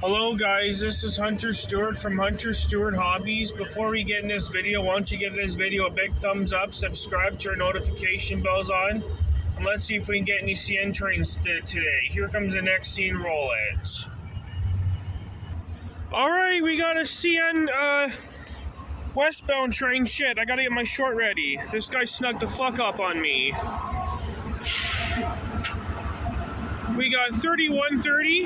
Hello guys, this is Hunter Stewart from Hunter Stewart Hobbies. Before we get in this video, why don't you give this video a big thumbs up, subscribe, turn notification bells on, and let's see if we can get any CN trains today. Here comes the next scene, roll it. Alright, we got a CN westbound train. Shit, I gotta get my short ready. This guy snuck the fuck up on me. We got 3130,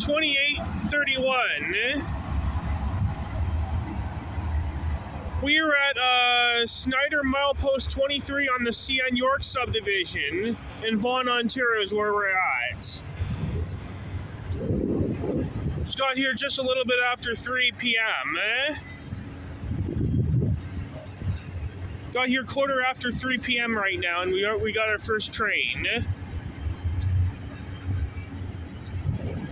2831. We are at Snider Milepost 23 on the CN York Subdivision in Vaughan, Ontario is where we're at. Just got here just a little bit after 3 p.m. Got here quarter after 3 p.m. right now, and we got our first train.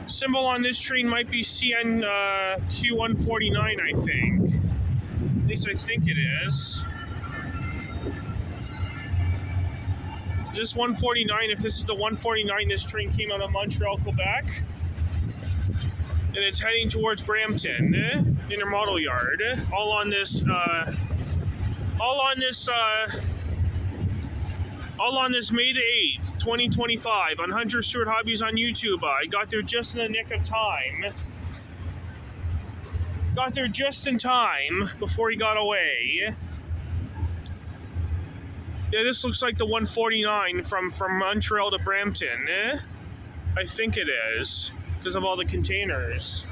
Symbol on this train might be CN Q149, I think. At least I think it is. Just 149. If this is the 149, this train came out of Montreal, Quebec. And it's heading towards Brampton, Intermodal Yard. All on this May the 8th, 2025 on Hunter Stewart Hobbies on YouTube. I got there just in the nick of time. Got there just in time before he got away. Yeah, this looks like the 149 from Montreal to Brampton. I think it is, because of all the containers.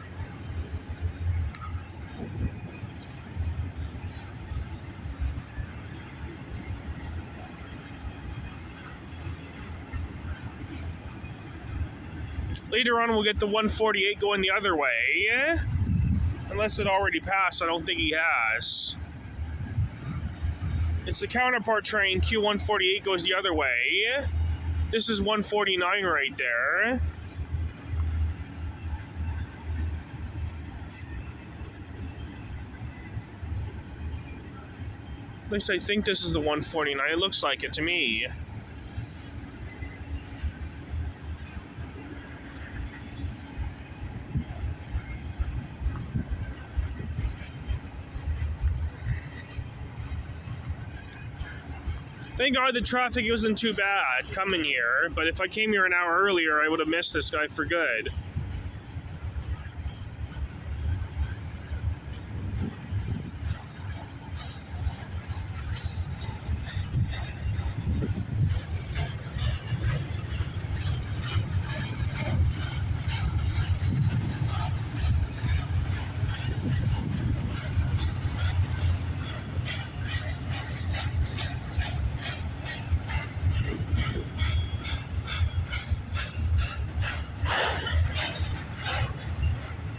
Later on, we'll get the 148 going the other way. Unless it already passed, I don't think he has. It's the counterpart train, Q148 goes the other way. This is 149 right there. At least I think this is the 149. It looks like it to me. Thank God the traffic wasn't too bad coming here, but if I came here an hour earlier, I would have missed this guy for good.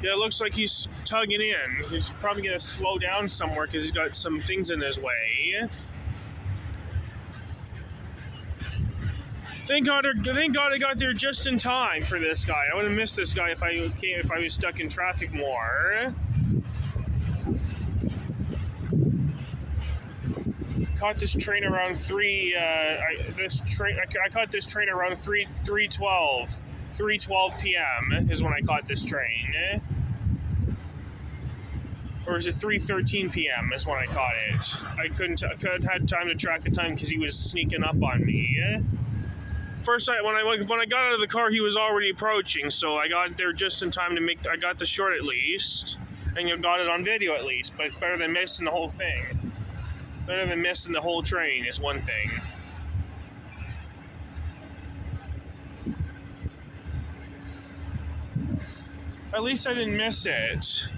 Yeah, it looks like he's tugging in. He's probably going to slow down somewhere because he's got some things in his way. Thank God I got there just in time for this guy. I would have missed this guy if I was stuck in traffic more. Caught this train around 3. I caught this train around 3:12 p.m. is when I caught this train. Or is it 3:13 p.m. is when I caught it? I couldn't had time to track the time because he was sneaking up on me. First, when I got out of the car, he was already approaching, so I got there just in time to I got the short at least, and you got it on video at least. But it's better than missing the whole thing. Better than missing the whole train is one thing. At least I didn't miss it.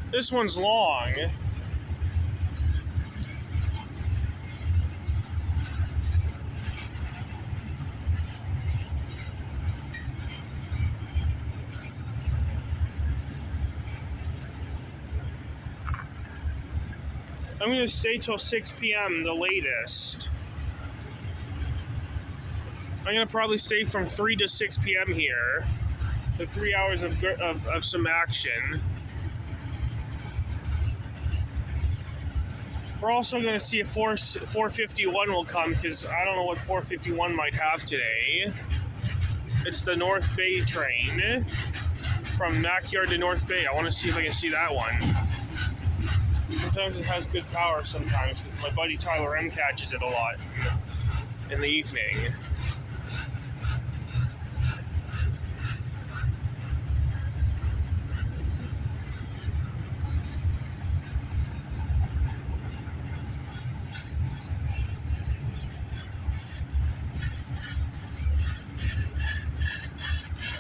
This one's long. I'm going to stay till 6 p.m. the latest. I'm going to probably stay from 3 to 6 p.m. here. The 3 hours of some action. We're also going to see if 451 will come, because I don't know what 451 might have today. It's the North Bay train from Mackyard to North Bay. I want to see if I can see that one. Sometimes it has good power sometimes, because my buddy Tyler M catches it a lot in the evening.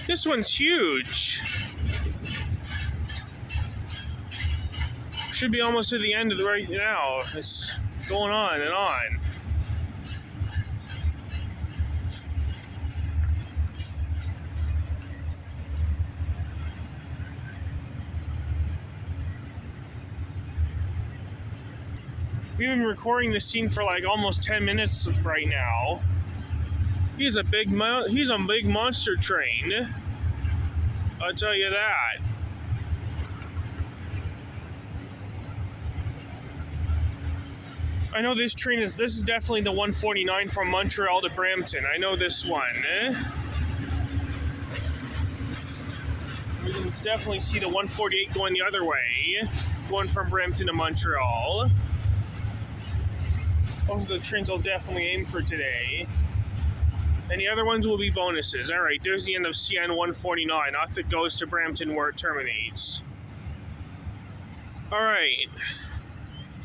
This one's huge. Should be almost at the end of the right now. It's going on and on. We've been recording this scene for like almost 10 minutes right now. He's a big monster train. I'll tell you that. I know this is definitely the 149 from Montreal to Brampton. I know this one. We can definitely see the 148 going the other way, going from Brampton to Montreal. Those are the trains I'll definitely aim for today. And the other ones will be bonuses. All right, there's the end of CN 149. Off it goes to Brampton where it terminates. All right.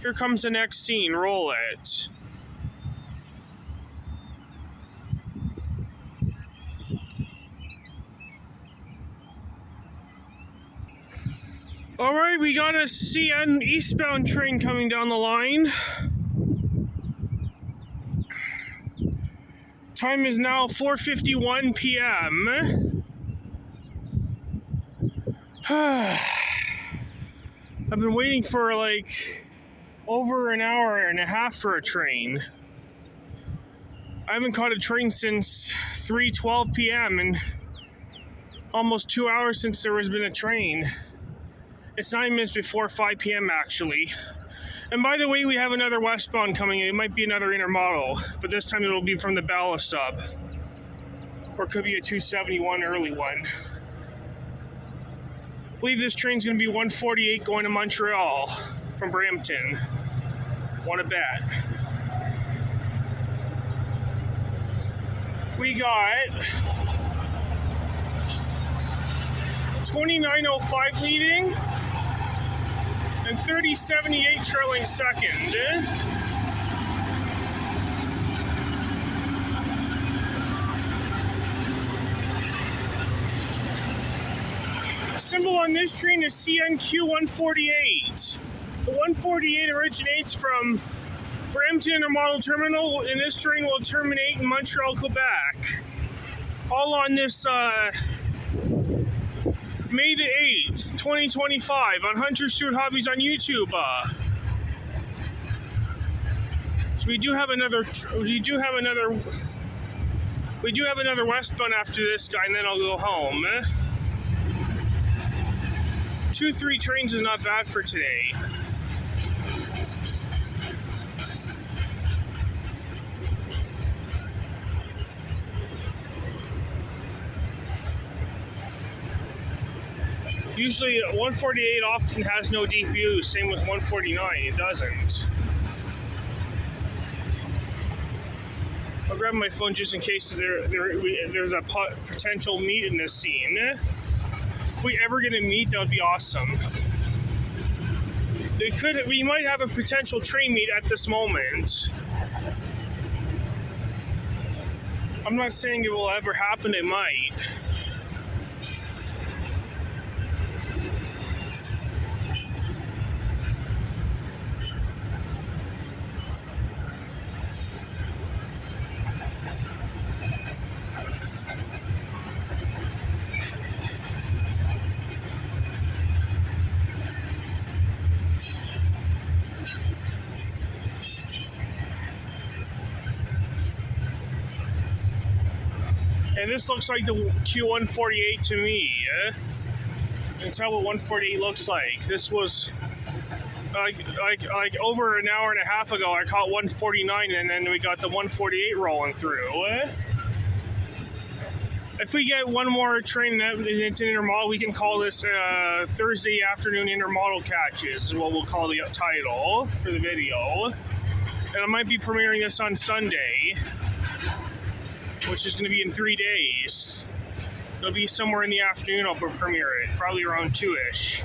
Here comes the next scene. Roll it. All right, we got a CN eastbound train coming down the line. Time is now 4:51 p.m. I've been waiting for like over an hour and a half for a train. I haven't caught a train since 3:12 p.m. and almost 2 hours since there has been a train. It's 9 minutes before 5 p.m. actually. And by the way, we have another westbound coming in. It might be another intermodal, but this time it'll be from the Bala sub. Or it could be a 271 early one. I believe this train's going to be 148 going to Montreal from Brampton. Want to bet? We got 2905 leading and 3078 trailing second. Symbol on this train is CNQ 148. The 148 originates from Brampton Intermodal Terminal, and this train will terminate in Montreal, Quebec. All on this May the 8th, 2025 on Hunter Stewart Hobbies on YouTube. So we do have another westbound after this guy, and then I'll go home. 2-3 trains is not bad for today. Usually 148 often has no DPU, same with 149, it doesn't. I'll grab my phone just in case there's a potential meet in this scene. If we ever get a meet, that would be awesome. We might have a potential train meet at this moment. I'm not saying it will ever happen, it might. And this looks like the Q148 to me. You can tell what 148 looks like. This was like over an hour and a half ago. I caught 149, and then we got the 148 rolling through. If we get one more train into intermodal, we can call this Thursday afternoon intermodal catches. Is what we'll call the title for the video. And I might be premiering this on Sunday, which is going to be in 3 days. It'll be somewhere in the afternoon I'll premiere it, probably around 2-ish.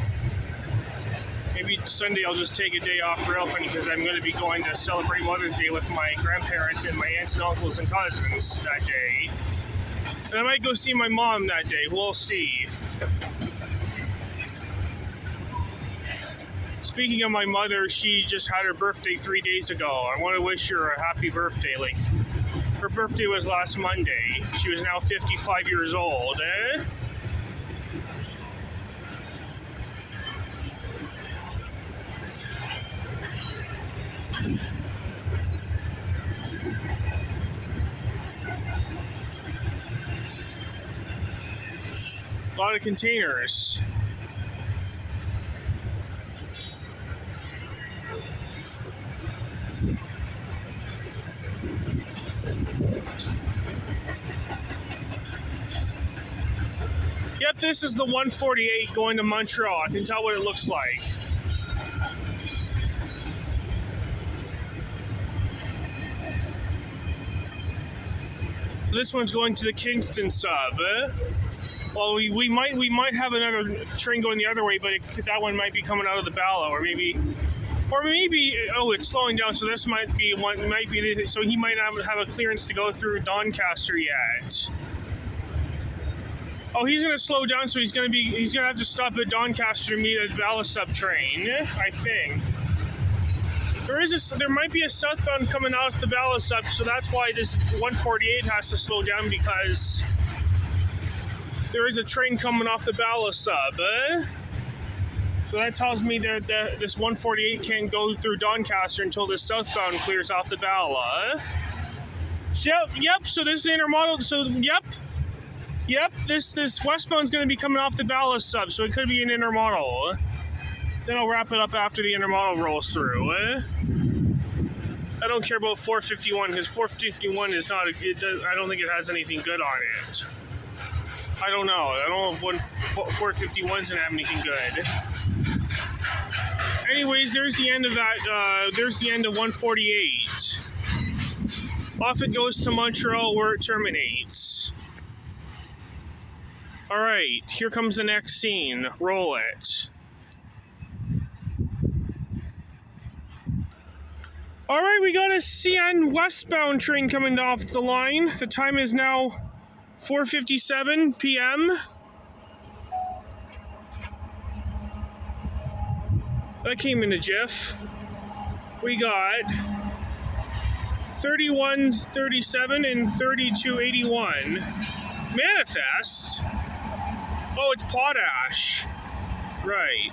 Maybe Sunday I'll just take a day off Railfanning because I'm going to be going to celebrate Mother's Day with my grandparents and my aunts and uncles and cousins that day. And I might go see my mom that day, we'll see. Speaking of my mother, she just had her birthday 3 days ago. I want to wish her a happy birthday. Her birthday was last Monday. She was now 55 years old, A lot of containers. Yep, this is the 148 going to Montreal. I can tell what it looks like. This one's going to the Kingston sub. Well, we might have another train going the other way, but that one might be coming out of the Ballot, or maybe oh, it's slowing down. So this might be one. So he might not have a clearance to go through Doncaster yet. Oh, he's gonna slow down, so he's gonna have to stop at Doncaster to meet a Balasub train, I think. There might be a southbound coming out of the Balasub, so that's why this 148 has to slow down, because there is a train coming off the Balasub. So that tells me that this 148 can't go through Doncaster until this southbound clears off the Bala. So, yep. So this is intermodal. So yep. This westbound's going to be coming off the Ballast sub, so it could be an intermodal. Then I'll wrap it up after the intermodal rolls through. I don't care about 451 because 451 is not. I don't think it has anything good on it. I don't know. I don't know if 451's gonna have anything good. Anyways, there's the end of that. There's the end of 148. Off it goes to Montreal, where it terminates. All right, here comes the next scene. Roll it. All right, we got a CN westbound train coming off the line. The time is now 4:57 p.m. That came in a jiff. We got 3137 and 3281. Manifest? Oh, it's potash. Right.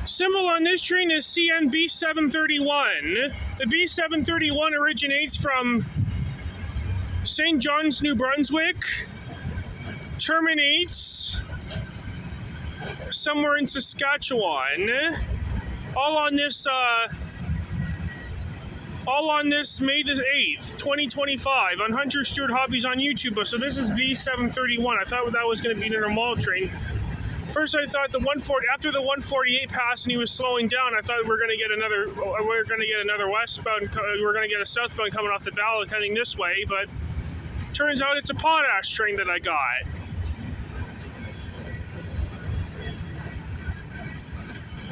Symbol on this train is CN B731. The B731 originates from St. John's, New Brunswick, terminates somewhere in Saskatchewan. All on this May the 8th, 2025 on Hunter Stewart Hobbies on YouTube. So this is B731. I thought that was going to be an intermodal train First, I thought the 140 after the 148 passed and he was slowing down. I thought we were going to get another westbound. We were going to get a southbound coming off the ballot heading this way, but turns out it's a potash train that I got.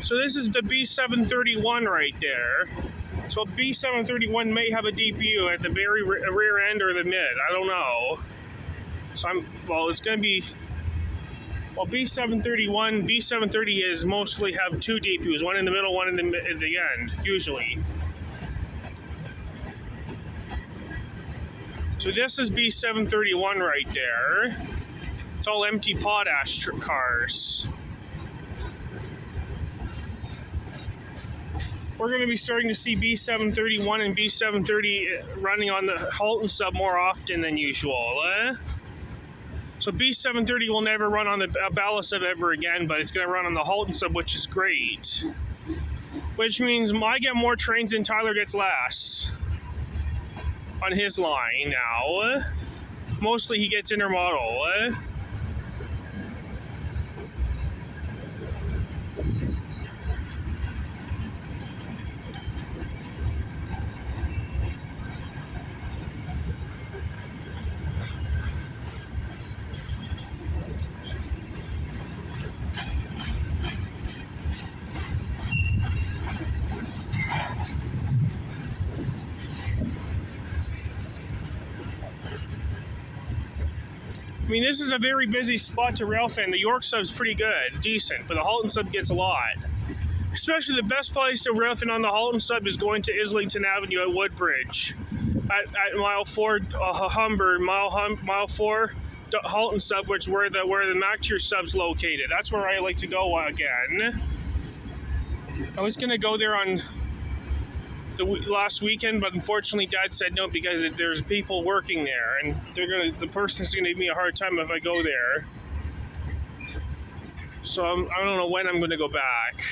So this is the B731 right there. So B731 may have a DPU at the very rear end or the mid. I don't know. So it's going to be. Well, B731, B730 is mostly have two DPUs, one in the middle, one at the end, usually. So this is B731 right there. It's all empty potash cars. We're going to be starting to see B731 and B730 running on the Halton sub more often than usual. So B730 will never run on the Bala sub ever again, but it's going to run on the Halton sub, which is great. Which means I get more trains and Tyler gets less on his line now. Mostly he gets intermodal. I mean, this is a very busy spot to railfan. The York sub's pretty good, decent, but the Halton sub gets a lot. Especially the best place to railfan on the Halton sub is going to Islington Avenue at Woodbridge. At mile 4, Humber, mile 4, Halton sub, which where the MacTier sub's located. That's where I like to go again. I was going to go there on the last weekend, but unfortunately Dad said no because there's people working there, and the person's gonna give me a hard time if I go there. So I don't know when I'm gonna go back.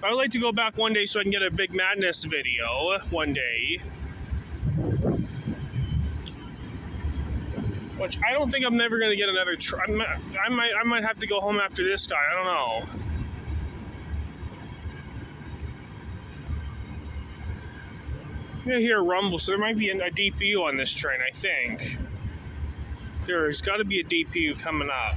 I would like to go back one day so I can get a Big Madness video one day. Which I don't think I'm never gonna get another. I might have to go home after this guy. I don't know. I hear a rumble, so there might be a DPU on this train, I think. There's got to be a DPU coming up.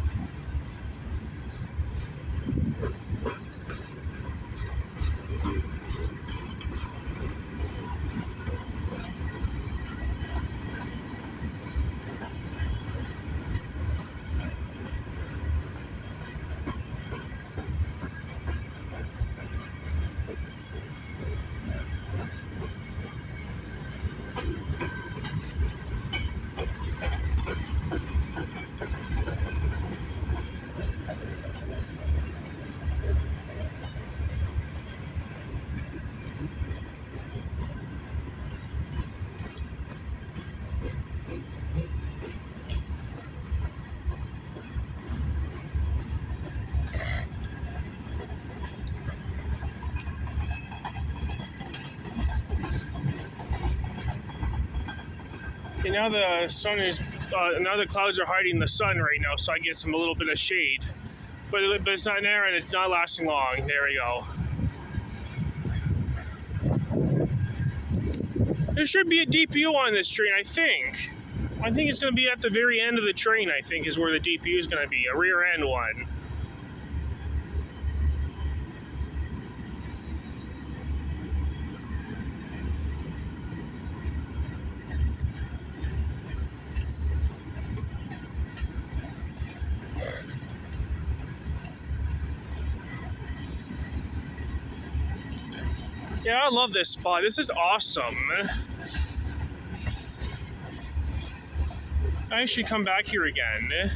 Okay, now the sun is, now the clouds are hiding the sun right now, so I get a little bit of shade. But it's not there, and it's not lasting long. There we go. There should be a DPU on this train, I think. I think it's going to be at the very end of the train, I think, is where the DPU is going to be, a rear end one. Yeah, I love this spot. This is awesome. I should come back here again.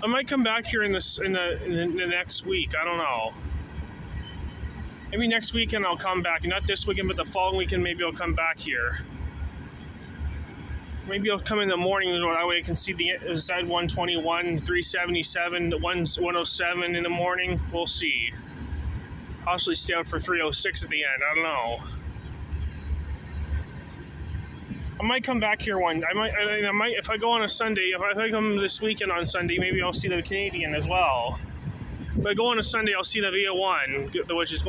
I might come back here in the next week. I don't know. Maybe next weekend I'll come back. Not this weekend, but the following weekend maybe I'll come back here. Maybe I'll come in the morning, that way I can see the Z121, 377, 107 in the morning. We'll see. Possibly stay out for 306 at the end. I don't know. might come back here I might if I go on a Sunday. If I come this weekend on Sunday, maybe I'll see the Canadian as well. If I go on a Sunday, I'll see the VA1, which is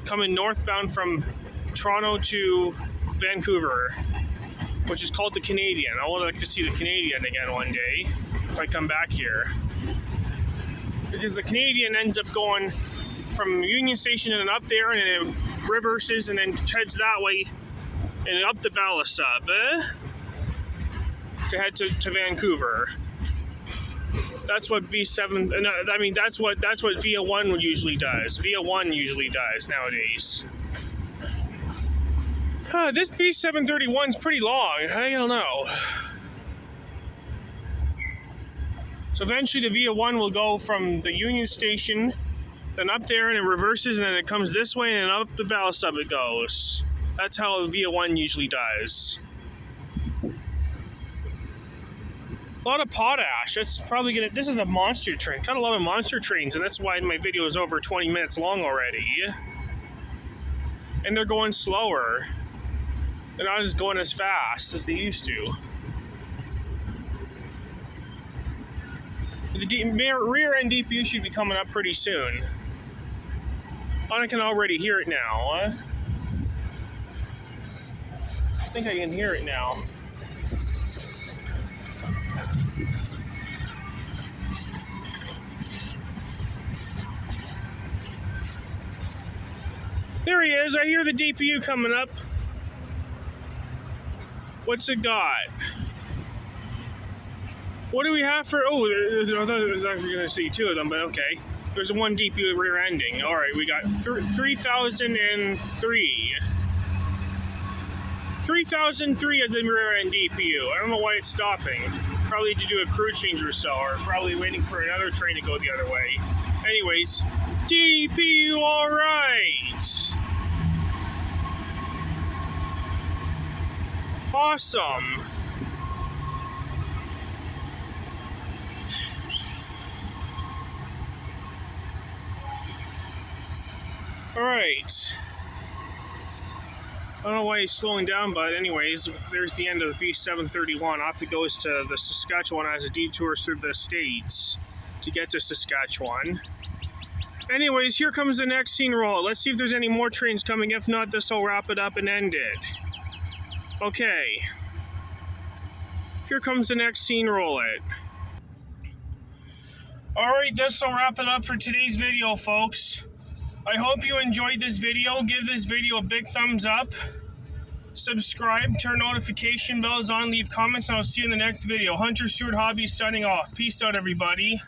coming northbound from Toronto to Vancouver, which is called the Canadian. I would like to see the Canadian again one day if I come back here, because the Canadian ends up going from Union Station and up there, and then it reverses and then heads that way and up the Balasub to head to Vancouver. That's what V7. I mean, that's what VA1 usually does. VA1 usually does nowadays. This B731 is pretty long. I don't know. So eventually, the VA1 will go from the Union Station, then up there, and it reverses, and then it comes this way, and up the Balasub it goes. That's how a VA1 usually does. A lot of potash. That's probably gonna. This is a monster train. Got a lot of monster trains, and that's why my video is over 20 minutes long already. And they're going slower. They're not as going as fast as they used to. The rear end DPU should be coming up pretty soon. I can already hear it now. I think I can hear it now. There he is. I hear the DPU coming up. What's it got? What do we have for... Oh, I thought I was actually going to see two of them, but okay. There's one DPU rear ending. All right, we got 3003. 3003 as a rear end DPU. I don't know why it's stopping. Probably to do a crew change or so, or probably waiting for another train to go the other way. Anyways, DPU all right. Awesome. All right. I don't know why he's slowing down, but anyways, there's the end of the B731. Off it goes to the Saskatchewan as it detours through the States to get to Saskatchewan. Anyways, here comes the next scene roll. Let's see if there's any more trains coming. If not, this will wrap it up and end it. Okay. Here comes the next scene roll it. Alright, this will wrap it up for today's video, folks. I hope you enjoyed this video. Give this video a big thumbs up. Subscribe, turn notification bells on, leave comments, and I'll see you in the next video. Hunter Stewart Hobbies signing off. Peace out, everybody.